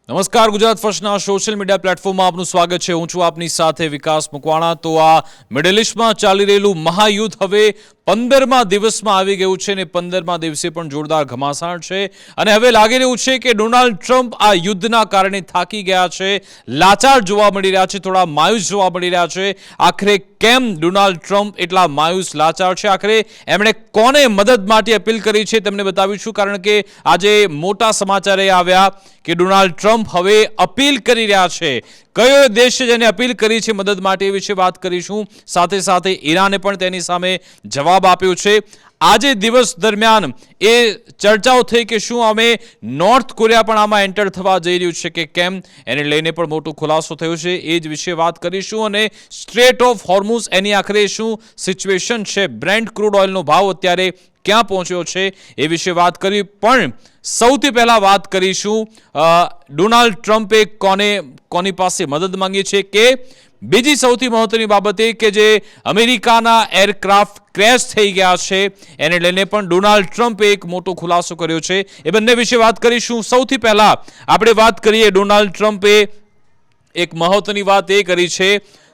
નમસ્કાર, Gujarat ફર્સ્ટના social media પ્લેટફોર્મમાં આપનું સ્વાગત છે. હું છું આપની સાથે વિકાસ મકવાણા. તો આ મિડલ ઇસ્ટમાં ચાલી રહેલું મહાયુદ્ધ હવે 15મા દિવસમાં આવી ગયું છે અને 15મા દિવસે પણ જોરદાર ઘમાસાણ છે અને હવે લાગી રહ્યું છે કે ડોનાલ્ડ ટ્રમ્પ આ યુદ્ધના કારણે થાકી ગયા છે, લાચાર જોવા મળી રહ્યા છે, થોડા માયુસ જોવા મળી રહ્યા છે. આખરે કેમ ડોનાલ્ડ ટ્રમ્પ એટલા માયુસ લાચાર છે? આખરે એમણે કોને મદદ માટે અપીલ કરી છે તમને બતાવીશું, કારણ કે આજે મોટા સમાચાર એ આવ્યા કે ડોનાલ્ડ ટ્રમ્પ હવે અપીલ કરી રહ્યા છે. કયો દેશ છે જેને અપીલ કરી છે મદદ માટે એ વિશે વાત કરીશું. સાથે સાથે ઈરાને પણ તેની સામે જવાબ આપ્યો છે. આજે દિવસ દરમિયાન એ ચર્ચાઓ થઈ કે શું અમે નોર્થ કોરિયા પણ આમાં એન્ટર થવા જઈ રહ્યું છે કે કેમ, એને લઈને પણ મોટો ખુલાસો થયો છે. એ જ વિશે વાત કરીશું અને સ્ટ્રેટ ઓફ હોર્મુઝ એની આખરે શું સિચ્યુએશન છે, બ્રેન્ટ ક્રૂડ ઓઇલનો ભાવ અત્યારે ક્યાં પહોંચ્યો છે એ વિશે વાત કરી. પણ સૌથી પહેલા વાત કરીશું ડોનાલ્ડ ટ્રમ્પે કોની પાસે મદદ માંગી છે કે બીજી સૌથી મહત્વની બાબત એ કે જે અમેરિકાના એરક્રાફ્ટ ક્રેશ થઈ ગયા છે એને લઈને પણ ડોનાલ્ડ ટ્રમ્પે એક મોટો ખુલાસો કર્યો છે. એ બંને વિશે વાત કરીશું. સૌથી પહેલા આપણે વાત કરીએ, ડોનાલ્ડ ટ્રમ્પે એક મહત્વની વાત એ કરી છે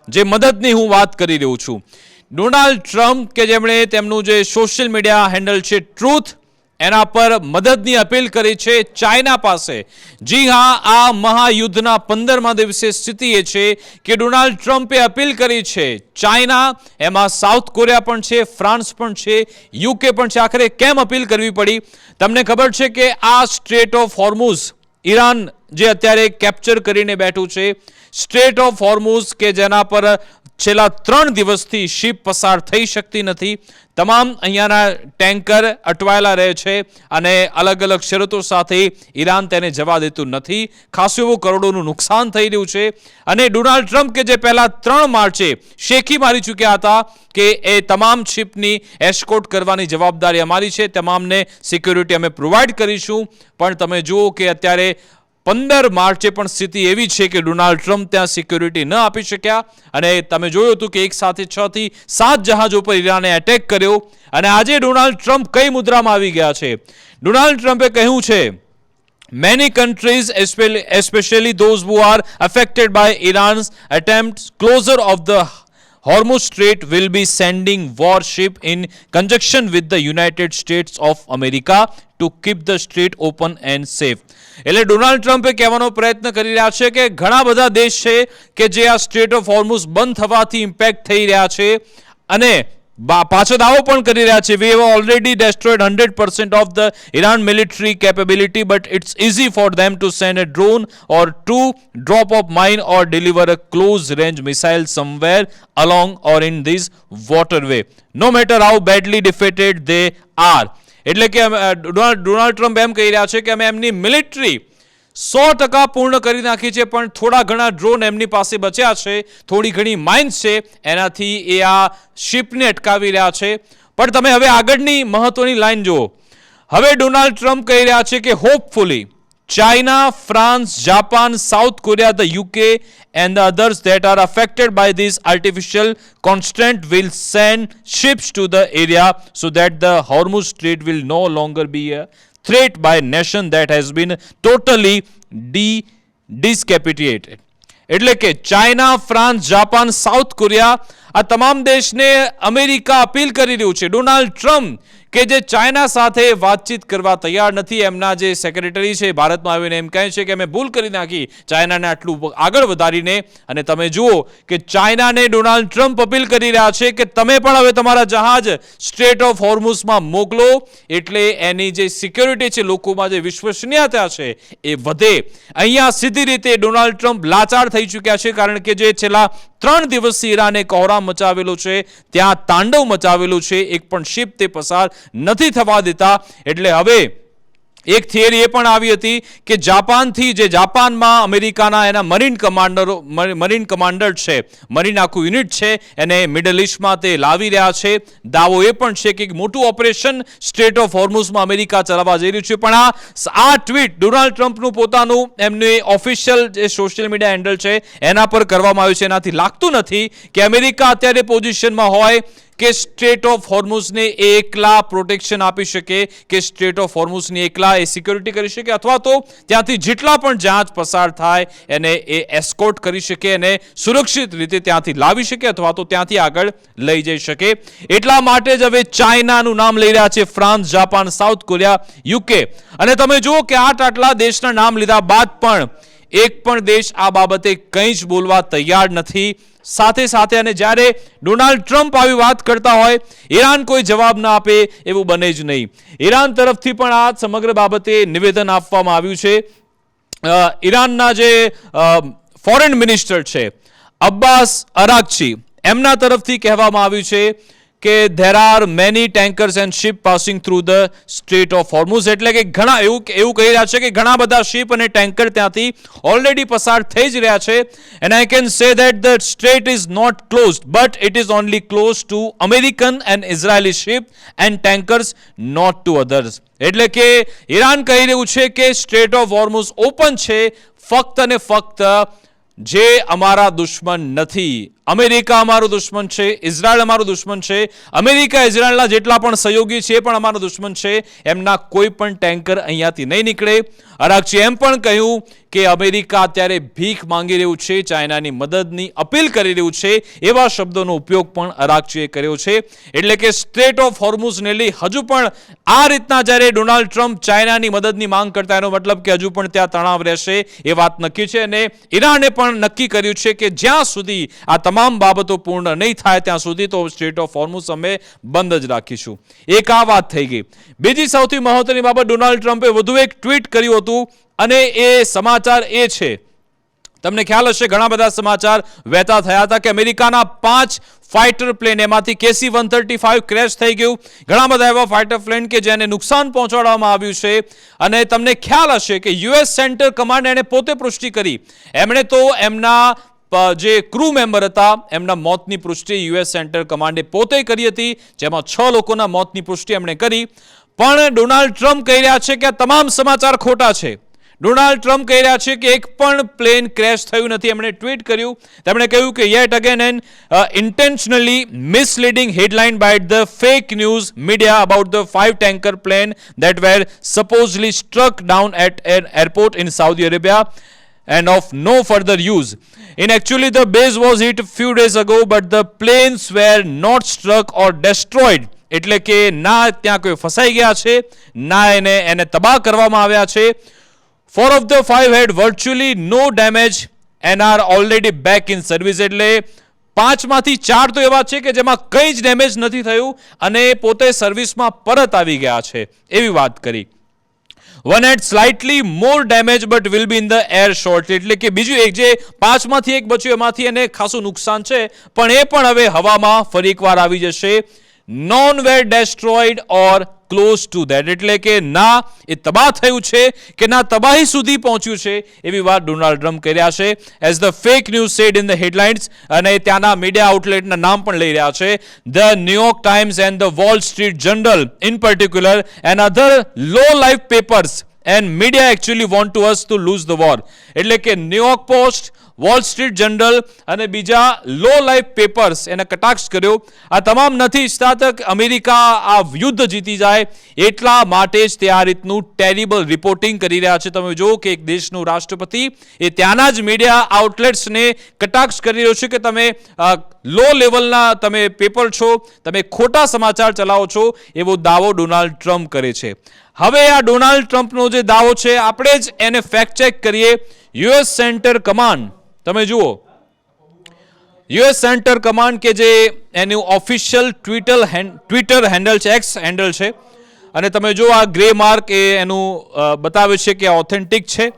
જે મદદની હું વાત કરી રહ્યો છું. ડોનાલ્ડ ટ્રમ્પ કે જેમણે તેમનું જે સોશિયલ મીડિયા હેન્ડલ છે ટ્રુથ, એના પર મદદની અપીલ કરી છે ચાઇના પાસે. જી હા, આ મહાયુદ્ધના 15મા દિવસે સ્થિતિ એ છે કે ડોનાલ્ડ ટ્રમ્પે અપીલ કરી છે ચાઇના, એમાં સાઉથ કોરિયા પણ છે, ફ્રાન્સ પણ છે, યુકે પણ છે. આખરે કેમ અપીલ કરવી પડી? તમને ખબર છે કે આ સ્ટ્રેટ ઓફ હોર્મુઝ ઈરાન જે અત્યારે કેપ્ચર કરીને બેઠું છે, સ્ટ્રેટ ઓફ હોર્મુઝ કે જેના પર છેલ્લા 3 દિવસથી શિપ પસાર થઈ શકતી નથી. તમામ અહીંયાના ટેન્કર અટવાયેલા રહે છે અને અલગ અલગ શરતો સાથે ઈરાન તેને જવા દેતું નથી. ખાસું એવું કરોડોનું નુકસાન થઈ રહ્યું છે અને ડોનાલ્ડ ટ્રમ્પ કે જે પહેલા 3 માર્ચે શેખી મારી ચૂક્યા હતા કે એ તમામ શિપની એસ્કોર્ટ કરવાની જવાબદારી અમારી છે, તમામને સિક્યોરિટી અમે પ્રોવાઈડ કરીશું. પણ તમે જુઓ કે અત્યારે 15 માર્ચે પણ સ્થિતિ એવી છે કે ડોનાલ્ડ ટ્રમ્પ ત્યાં સિક્યોરિટી ન આપી શક્યા અને તમે જોયું હતું કે એક સાથે 6 થી 7 જહાજો પર ઈરાને એટેક કર્યો. અને આજે ડોનાલ્ડ ટ્રમ્પ કઈ મુદ્રામાં આવી ગયા છે? ડોનાલ્ડ ટ્રમ્પે કહ્યું છે many countries, especially those who are affected by Iran's attempts closure of the Hormuz Strait, will be sending warship in conjunction with the United States of America to keep the strait open and safe. એટલે Donald ટ્રમ્પે કહેવાનો પ્રયત્ન કરી રહ્યા છે કે ઘણા બધા દેશ છે કે જે આ સ્ટ્રેટ ઓફ હોર્મુઝ બંધ થવાથી ઇમ્પેક્ટ થઈ રહ્યા છે અને પાછો દાવો પણ કરી રહ્યા છે we have already destroyed 100% of the Iran military capability, but it's easy for them to send a drone or to drop off mine or deliver a close range missile somewhere along or in this waterway, no matter how badly defeated they are. એટલે કે Donald Trump એમ કહી રહ્યા છે કે અમે એમની military 100% પૂર્ણ કરી નાખી છે, પણ થોડા ઘણા ડ્રોન એમની પાસે બચ્યા છે, થોડી ઘણી માઇન્સ છે, એનાથી એ આ શિપને અટકાવી રહ્યા છે. પણ તમે હવે આગળની મહત્વની લાઈન જુઓ. હવે ડોનાલ્ડ ટ્રમ્પ કહી રહ્યા છે કે hopefully China, France, Japan, South Korea, the UK and the others that are affected by this artificial constraint will send ships to the area so that the Hormuz Strait will no longer be a threat by a nation that has been totally discapitated. એટલે કે China, France, Japan, south Korea, આ તમામ દેશને America appeal કરી રહ્યું છે. Donald Trump કે જે ચાઇના સાથે વાતચીત કરવા તૈયાર નથી, એમના જે સેક્રેટરી છે ભારતમાં આવીને એમ કહે છે કે અમે ભૂલ કરી નાખી ચાઇનાને આટલું આગળ વધારીને. અને તમે જુઓ કે ચાઇનાને ડોનાલ્ડ ટ્રમ્પ અપીલ કરી રહ્યા છે કે તમે પણ હવે તમારા જહાજ સ્ટ્રેટ ઓફ હોર્મુઝમાં મોકલો, એટલે એની જે સિક્યોરિટી છે, લોકોમાં જે વિશ્વસનીયતા છે એ વધે. અહીંયા સીધી રીતે ડોનાલ્ડ ટ્રમ્પ લાચાર થઈ ચૂક્યા છે, કારણ કે જે છેલ્લા 3 દિવસથી ઈરાને કોહરામ મચાવેલો છે, ત્યાં તાંડવ મચાવેલું છે, એક પણ શિપ તે પસાર નથી થવા દેતા. એટલે હવે એક થિયરી એ પણ આવી હતી કે જાપાનમાં અમેરિકાના એના મરીન કમાન્ડર છે, મરીન આખું યુનિટ છે, એને મિડલ ઇસ્ટમાં તે લાવી રહ્યા છે. દાવો એ પણ છે કે મોટું ઓપરેશન સ્ટ્રેટ ઓફ હોર્મુઝમાં અમેરિકા ચલાવવા જઈ રહ્યું છે. પણ આ ટ્વીટ ડોનાલ્ડ ટ્રમ્પનું પોતાનું એમનું ઓફિશિયલ જે સોશિયલ મીડિયા હેન્ડલ છે એના પર કરવામાં આવ્યું છે. એનાથી લાગતું નથી કે અમેરિકા અત્યારે પોઝિશનમાં હોય કે સ્ટ્રેટ ઓફ હોર્મુઝને એકલા પ્રોટેક્શન આપી શકે, કે સ્ટ્રેટ ઓફ હોર્મુઝની એકલા એ સિક્યોરિટી કરી શકે, અથવા તો ત્યાંથી જેટલા પણ જહાજ પસાર થાય એને એ એસ્કોર્ટ કરી શકે અને સુરક્ષિત રીતે ત્યાંથી લાવી શકે અથવા તો ત્યાંથી આગળ લઈ જઈ શકે. એટલા માટે જ હવે ચાઇનાનું નામ લઈ રહ્યા છે, France, Japan, south Korea, UK. અને તમે જુઓ કે આટલા દેશના નામ લીધા બાદ પણ એક પણ દેશ આ બાબતે કંઈ જ બોલવા તૈયાર નથી. સાથે સાથે અને જ્યારે ડોનાલ્ડ ટ્રમ્પ આવી વાત કરતા હોય, ઈરાન કોઈ જવાબ ના આપે એવું બને જ નહીં. ઈરાન તરફથી પણ આ સમગ્ર બાબતે નિવેદન આપવામાં આવ્યું છે. ઈરાનના જે ફોરેન મિનિસ્ટર છે અબ્બાસ અરાકચી, એમના તરફથી કહેવામાં આવ્યું છે કે there are many tankers and ship passing through the Strait of Hormuz. એટલે કે ઘણા એવું કહી રહ્યા છે કે ઘણા બધા શિપ અને ટેન્કર ત્યાંથી ઓલરેડી પસાર થઈ જ રહ્યા છે. and I can say that the strait is not closed but it is only closed to American and Israeli ship and tankers, not to others. એટલે કે ઈરાન કહી રહ્યું છે કે સ્ટ્રેટ ઓફ હોર્મુઝ ઓપન છે ફક્ત અને ફક્ત જે અમારા દુશ્મન નથી. અમેરિકા અમારું દુશ્મન છે, ઇઝરાયલ અમારું દુશ્મન છે, અમેરિકા ઇઝરાયલના જેટલા પણ સહયોગી છે એ પણ અમારું દુશ્મન છે, એમના કોઈ પણ ટેન્કર અહીંયાથી નહીં નીકળે. અરાકચીએ એમ પણ કહ્યું કે અમેરિકા અત્યારે ભીખ માંગી રહ્યું છે, ચાઇનાની મદદની અપીલ કરી રહ્યું છે, એવા શબ્દોનો ઉપયોગ પણ અરાકચીએ કર્યો છે. એટલે કે સ્ટ્રેટ ઓફ હોર્મુઝને લઈ હજુ પણ આ રીતના જ્યારે ડોનાલ્ડ ટ્રમ્પ ચાઇનાની મદદની માંગ કરતા, એનો મતલબ કે હજુ પણ ત્યાં તણાવ રહેશે એ વાત નક્કી છે. અને ઈરાને પણ નક્કી કર્યું છે કે જ્યાં સુધી આ તમામ બાબતો પૂર્ણ નહીં થાય ત્યાં સુધી તો સ્ટ્રેટ ઓફ હોર્મુઝ અમે બંધ જ રાખીશું. એક આ વાત થઈ ગઈ. બીજી સૌથી મહત્વની બાબત, ડોનાલ્ડ ટ્રમ્પે વધુ એક ટ્વીટ કર્યું હતું અને એ સમાચાર એ છે, તમને ખ્યાલ હશે ઘણા બધા સમાચાર વહેતા થયા હતા કે અમેરિકાના 5 ફાઇટર પ્લેન, એમાંથી KC-135 ક્રેશ થઈ ગયું. ઘણા બધા એવા ફાઇટર પ્લેન કે જેને નુકસાન પહોંચાડવામાં આવ્યું છે. અને તમને ખ્યાલ હશે કે યુએસ સેન્ટર કમાન્ડ એણે પોતે પુષ્ટિ કરી. એમણે તો એમના જે ક્રૂ મેમ્બર હતા એમના મોતની પુષ્ટિ યુએસ સેન્ટર કમાન્ડે પોતે કરી હતી, જેમાં 6 લોકોના મોતની પુષ્ટિ એમણે કરી. પણ ડોનાલ્ડ ટ્રમ્પ કહી રહ્યા છે કે આ તમામ સમાચાર ખોટા છે. ડોનાલ્ડ ટ્રમ્પ કહી રહ્યા છે કે એક પણ પ્લેન ક્રેશ થયું નથી. એમણે ટ્વીટ કર્યું, તેમણે કહ્યું કે yet again an intentionally misleading headline by the fake news media about the 5 tanker plane that were supposedly struck down at an airport in Saudi Arabia and of no further use. In actually the base was hit a few days ago but the planes were not struck or destroyed. એટલે કે ના ત્યાં કોઈ ફસાઈ ગયા છે, ના એને તબાહ કરવામાં આવ્યા છે. 4 of the 5 had virtually no damage and are already back in service. એટલે 5માંથી 4 તો એવા છે કે જેમાં કંઈ જ ડેમેજ નથી થયું અને પોતે સર્વિસમાં પરત આવી ગયા છે, એવી વાત કરી. One had slightly more damage but will be in the air shortly. એટલે કે બીજું એક જે 5માંથી એક બચ્યું એમાંથી એને ખાસું નુકસાન છે, પણ એ પણ હવે હવામાં ફરી એકવાર આવી જશે. None were destroyed or close to that. એટલે કે ના એ તબાહ થયું છે કે ના તબાહી સુધી પહોંચ્યું છે, એવી વાત ડોનાલ્ડ ટ્રમ્પ કરી રહ્યા છે. As the fake news said in the headlines, અને ત્યાંના મીડિયા આઉટલેટના નામ પણ લઈ રહ્યા છે. The New York Times and the Wall Street Journal in particular and other low life papers and media actually want to us to lose the war. એટલે કે New York Post, Wall Street Journal અને બીજા લો લાઈફ પેપર્સ એને કટાક્ષ કર્યો. આ તમામ નથી ઈચ્છતા કે અમેરિકા આ યુદ્ધ જીતી જાય, એટલા માટે જ તે આ રીતનું ટેરિબલ રિપોર્ટિંગ કરી રહ્યા છે. તમે જુઓ કે એક દેશનું રાષ્ટ્રપતિ એ ત્યાંના જ મીડિયા આઉટલેટ્સને કટાક્ષ કરી રહ્યો છે કે તમે લો લેવલના તમે પેપર છો, તમે ખોટા સમાચાર ચલાવો છો, એવો દાવો ડોનાલ્ડ ટ્રમ્પ કરે છે. હવે આ ડોનાલ્ડ ટ્રમ્પનો જે દાવો છે આપણે જ એને ફેક્ટ ચેક કરીએ. યુએસ સેન્ટર કમાન્ડ, તમે જુઓ યુએસ સેન્ટર કમાન્ડ કે જે એનું ઓફિશિયલ ટ્વિટર હેન્ડલ છે, એક્સ હેન્ડલ છે, અને તમે જો આ ગ્રે માર્ક એ એનું બતાવે છે કે ઓથેન્ટિક છે.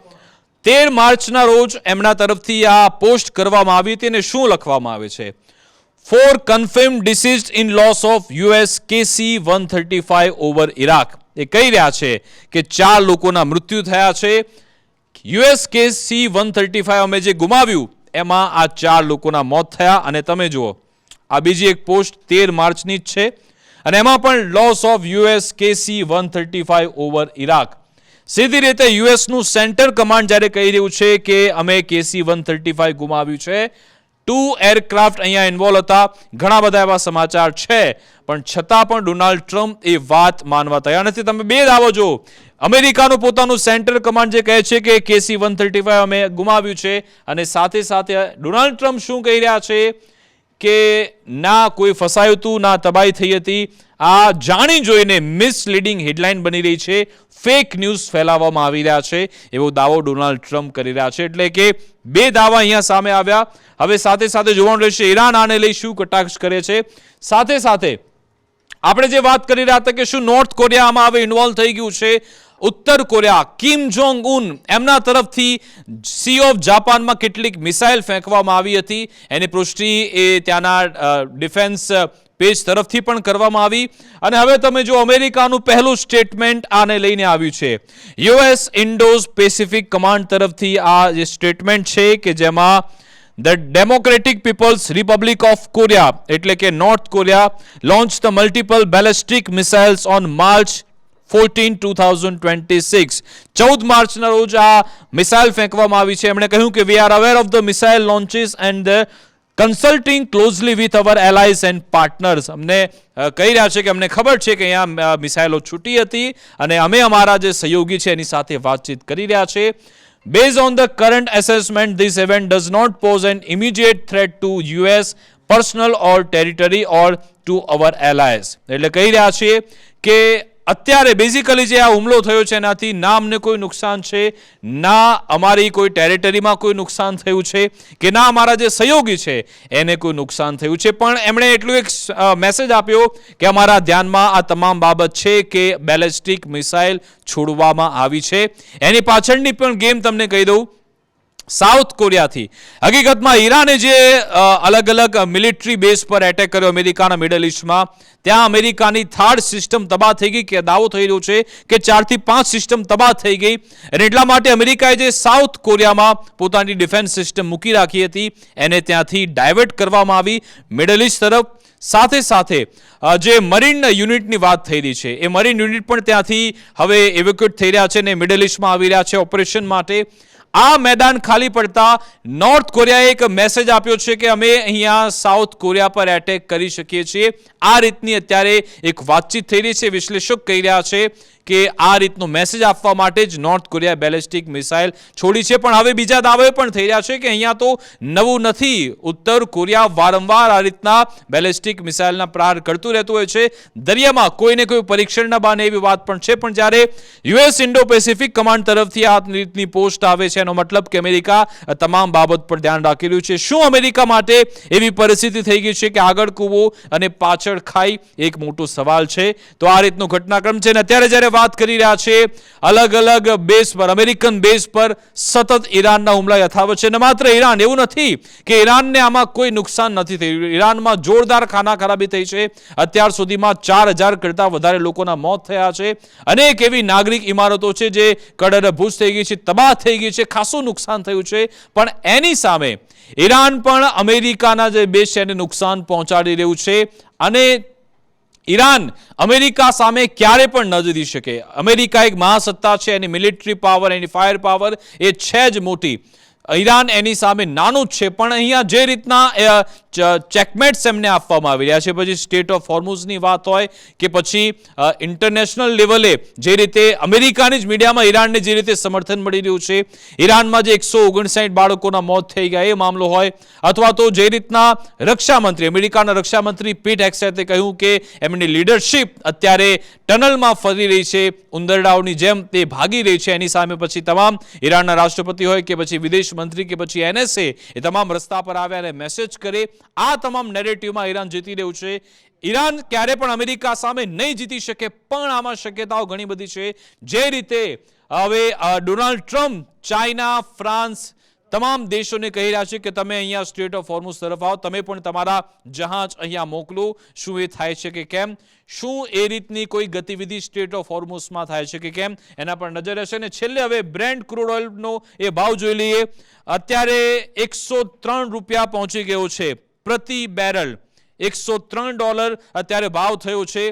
13 માર્ચના રોજ એમના તરફથી આ પોસ્ટ કરવામાં આવી હતી અને શું લખવામાં આવે છે? 4 confirmed deceased in loss of US KC-135 over Iraq. એ કહી રહ્યા છે કે 4 લોકોના મૃત્યુ થયા છે. US KC-135 અમે જે ગુમાવ્યું એમાં આ 4 લોકોના મોત થયા. અને તમે જુઓ આ બીજી એક પોસ્ટ 13 માર્ચની જ છે અને એમાં પણ loss of US KC-135 over Iraq. સીધી રીતે યુએસનું સેન્ટર કમાન્ડ જ્યારે કહી રહ્યું છે કે અમે KC-135 ગુમાવ્યું છે, 2 એરક્રાફ્ટ અહીંયા ઇન્વોલ્વ હતા. ઘણા બધા એવા સમાચાર છે, પણ છતાં પણ ડોનાલ્ડ ટ્રમ્પ એ વાત માનવા તૈયાર નથી. તમે બે દાવો જો, અમેરિકાનું પોતાનું સેન્ટ્રલ કમાન્ડ જે કહે છે કે KC-135 અમે ગુમાવ્યું છે, અને સાથે સાથે ડોનાલ્ડ ટ્રમ્પ શું કહી રહ્યા છે કે ના કોઈ ફસાયું હતું, ના તબાહી થઈ હતી. આ જાણી જોઈને મિસલીડિંગ હેડલાઇન બની રહી છે, ફેક ન્યૂઝ ફેલાવવામાં આવી રહ્યા છે, એવો દાવો ડોનાલ્ડ ટ્રમ્પ કરી રહ્યા છે. એટલે કે બે દાવા અહીંયા સામે આવ્યા. હવે સાથે સાથે જોવાનું રહેશે ઈરાન આને લઈ શું કટાક્ષ કરે છે. સાથે સાથે આપણે જે વાત કરી રહ્યા હતા કે શું નોર્થ કોરિયામાં હવે ઇન્વોલ્વ થઈ ગયું છે. ઉત્તર કોરિયા, કિમ જોંગ ઉન, એમના તરફથી સી ઓફ જાપાનમાં કેટલીક મિસાઇલ ફેંકવામાં આવી હતી. એની પુષ્ટિ એ ત્યાંના ડિફેન્સ પેજ તરફથી પણ કરવામાં આવી. અને હવે તમે જો અમેરિકાનું પહેલું સ્ટેટમેન્ટ આને લઈને આવ્યું છે. US ઇન્ડો પેસિફિક કમાન્ડ તરફથી આ જે સ્ટેટમેન્ટ છે કે જેમાં the Democratic People's Republic of Korea એટલે કે North Korea launch the multiple ballistic missiles on March 14, 2026. 14 માર્ચના રોજ આ મિસાઇલ ફેંકવામાં આવી છે. એમણે કહ્યું કે we are aware of the missile launches and the consulting closely with our allies and partners. અમને કહી રહ્યા છે કે અમને ખબર છે કે અહીંયા મિસાઇલો છૂટી હતી અને અમે અમારા જે સહયોગી છે એની સાથે વાતચીત કરી રહ્યા છે. Based on the current assessment, this event does not pose an immediate threat to US personal or territory or to our allies. એટલે કહી રહ્યા છીએ કે અત્યારે બેઝિકલી જે આ હુમલો થયો છે એનાથી ના અમને કોઈ નુકસાન છે, ના અમારી કોઈ ટેરિટરીમાં કોઈ નુકસાન થયું છે, કે ના અમારા જે સહયોગી છે એને કોઈ નુકસાન થયું છે. પણ એમણે એટલું એક મેસેજ આપ્યો કે અમારા ધ્યાનમાં આ તમામ બાબત છે કે બેલેસ્ટિક મિસાઇલ છોડવામાં આવી છે. એની પાછળની પણ ગેમ તમને કહી દઉં. સાઉથ કોરિયાથી હકીકતમાં ઈરાને જે અલગ અલગ મિલિટરી બેઝ પર એટેક કર્યો અમેરિકાના મિડલ ઇસ્ટમાં, ત્યાં અમેરિકાની થર્ડ સિસ્ટમ તબાહ થઈ ગઈ. કે દાવો થઈ રહ્યો છે કે 4 થી 5 સિસ્ટમ તબાહ થઈ ગઈ. અને એટલા માટે અમેરિકાએ જે સાઉથ કોરિયામાં પોતાની ડિફેન્સ સિસ્ટમ મૂકી રાખી હતી એને ત્યાંથી ડાયવર્ટ કરવામાં આવી મિડલ ઇસ્ટ તરફ. સાથે સાથે જે મરીન યુનિટની વાત થઈ રહી છે એ મરીન યુનિટ પણ ત્યાંથી હવે એવેક્યુએટ થઈ રહ્યા છે અને મિડલ ઇસ્ટમાં આવી રહ્યા છે ઓપરેશન માટે. આ મેદાન ખાલી પડતા નોર્થ કોરિયાએ એક મેસેજ આપ્યો છે કે અમે અહીંયા સાઉથ કોરિયા પર એટેક કરી શકીએ છીએ. આ રીતની અત્યારે એક વાતચીત થઈ રહી છે. વિશ્લેષક કહી રહ્યા છે કે આ રીતનો મેસેજ આપવા માટે જ નોર્થ કોરિયાએ બેલેસ્ટિક મિસાઇલ છોડી છે. પણ હવે બીજા દાવા પણ થઈ રહ્યા છે કે અહીંયા તો નવું નથી. ઉત્તર કોરિયા વારંવાર આ રીતના બેલેસ્ટિક મિસાઇલના પ્રહાર કરતું રહેતું હોય છે. દરિયામાં કોઈને કોઈ પરીક્ષણ ન બને એવી વાત પણ છે. પણ જ્યારે US ઇન્ડો પેસિફિક કમાન્ડ તરફથી આ રીતની પોસ્ટ આવે છે એનો મતલબ કે અમેરિકા તમામ બાબત પર ધ્યાન રાખી રહ્યું છે. શું અમેરિકા માટે એવી પરિસ્થિતિ થઈ ગઈ છે કે આગળ કૂવો અને પાછળ ખાઈ? એક મોટો સવાલ છે. તો આ રીતનો ઘટનાક્રમ છે. અને અત્યારે જ્યારે વાત કરી રહ્યા છે અલગ અલગ બેઝ પર, અમેરિકન બેઝ પર સતત ઈરાનના હુમલા યથાવત છે. અને માત્ર ઈરાન, એવું નથી કે ઈરાનને આમાં કોઈ નુકસાન નથી થયું. ઈરાનમાં જોરદાર ખાના ખરાબી થઈ છે. અત્યાર સુધીમાં 4000 કરતાં વધારે લોકોના મોત થયા છે. અનેક એવી નાગરિક ઇમારતો છે જે કડરભૂસ થઈ ગઈ છે, તબાહ થઈ ગઈ છે, ખાસું નુકસાન થયું છે. પણ એની સામે ઈરાન પણ અમેરિકાના જે બેઝ છે એને નુકસાન પહોંચાડી રહ્યું છે. અને ઈરાન અમેરિકા સામે ક્યારે પણ ન જીતી શકે. અમેરિકા એક મહાસત્તા છે, એની મિલિટરી પાવર, એની ફાયર પાવર એ છે જ મોટી. ઈરાન એની સામે નાનું જ છે. પણ અહીંયા જે રીતના ચેકમેટ્સ એમને આપવામાં આવી રહ્યા છે, પછી સ્ટેટ ઓફ હોર્મુઝની વાત હોય કે પછી ઇન્ટરનેશનલ લેવલે જે રીતે અમેરિકાની જ મીડિયામાં ઈરાનને જે રીતે સમર્થન મળી રહ્યું છે, ઈરાનમાં જે 159 બાળકોના મોત થઈ ગયા એ મામલો હોય, અથવા તો જે રીતના રક્ષામંત્રી, અમેરિકાના રક્ષામંત્રી પીટ હેક્સેટે કહ્યું કે એમની લીડરશિપ અત્યારે ટનલમાં ફરી રહી છે, ઉંદરડાઓની જેમ તે ભાગી રહી છે. એની સામે પછી તમામ ઈરાનના રાષ્ટ્રપતિ હોય કે પછી વિદેશ મંત્રી કે પછી NSA એ તમામ રસ્તા પર આવ્યા અને મેસેજ કરે. આ તમામ નેરેટિવમાં ઈરાન જીતી રહ્યું છે. ઈરાન ક્યારે પણ અમેરિકા સામે નહીં જીતી શકે, પણ આમાં શક્યતાઓ ઘણી બધી છે. જે રીતે હવે ડોનાલ્ડ ટ્રમ્પ ચાઇના, ફ્રાન્સ તમામ દેશોને કહી રહ્યા છે કે તમે અહીંયા સ્ટેટ ઓફ હોર્મુઝ તરફ આવો, તમે પણ તમારા જહાજ અહીંયા મોકલો. શું એ થાય છે કે કેમ? શું એ રીતની કોઈ ગતિવિધિ સ્ટેટ ઓફ હોર્મુઝમાં થાય છે કે કેમ? એના પર નજર હશે. અને છેલ્લે હવે બ્રેન્ટ ક્રૂડ ઓઇલનો એ ભાવ જોઈ લઈએ. અત્યારે $103 પહોંચી ગયો છે પ્રતિ બેરલ. $103 અત્યારે ભાવ થયો છે.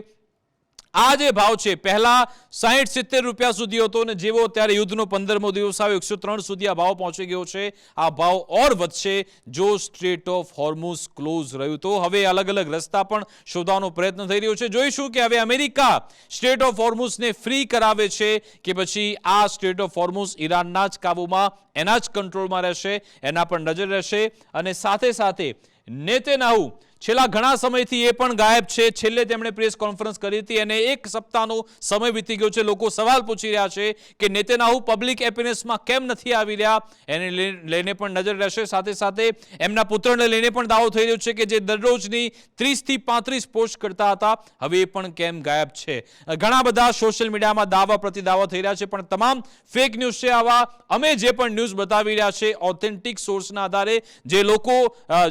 આ જે ભાવ છે પહેલા 60-70 રૂપિયા સુધી હતો અને જેવો ત્યારે યુદ્ધનો 15મો દિવસ આવ્યો 103 સુધી આ ભાવ પહોંચી ગયો છે. આ ભાવ ઓર વધશે જો સ્ટ્રેટ ઓફ હોર્મુઝ ક્લોઝ રહ્યું તો. હવે અલગ અલગ રસ્તા પણ શોધવાનો પ્રયત્ન થઈ રહ્યો છે. જોઈશું કે હવે અમેરિકા સ્ટ્રેટ ઓફ હોર્મુઝને ફ્રી કરાવે છે કે પછી આ સ્ટ્રેટ ઓફ હોર્મુઝ ઈરાનના જ કાબુમાં, એના જ કંટ્રોલમાં રહેશે, એના પર નજર રહેશે. અને સાથે સાથે નેતન્યાહુ છેલ્લા ઘણા સમયથી એ પણ ગાયબ છે. છેલ્લે તેમણે પ્રેસ કોન્ફરન્સ કરી હતી અને એક સપ્તાહનો સમય વીતી ગયો છે. લોકો સવાલ પૂછી રહ્યા છે કે નેતન્યાહુ પબ્લિક એપિયરન્સમાં કેમ નથી આવી રહ્યા, એને લઈને પણ નજર રહેશે. સાથે સાથે એમના પુત્રને લઈને પણ દાવો થઈ રહ્યો છે કે જે દરરોજની 30થી 35 પોસ્ટ કરતા હતા, હવે એ પણ કેમ ગાયબ છે. ઘણા બધા સોશિયલ મીડિયામાં દાવા પ્રતિદાવા થઈ રહ્યા છે, પણ તમામ ફેક ન્યૂઝ છે. આવા અમે જે પણ ન્યૂઝ બતાવી રહ્યા છે ઓથેન્ટિક સોર્સના આધારે, જે લોકો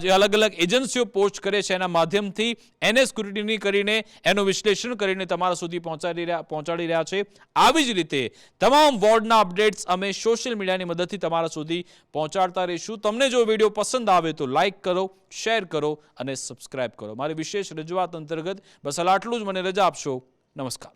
જે અલગ અલગ એજન્સીઓ પોસ્ટ કરે છે એના માધ્યમથી એને સ્ક્રુટિની કરીને એનું વિશ્લેષણ કરીને તમારા સુધી પહોંચાડી રહ્યા છે. આવી જ રીતે તમામ વોર્ડના અપડેટ્સ અમે સોશિયલ મીડિયાની મદદથી તમારા સુધી પહોંચાડતા રહીશું. તમને જો વિડીયો પસંદ આવે તો લાઈક કરો, શેર કરો અને સબસ્ક્રાઇબ કરો. મારી વિશેષ રજૂઆત અંતર્ગત બસ આટલું જ. મને રજા આપશો. નમસ્કાર.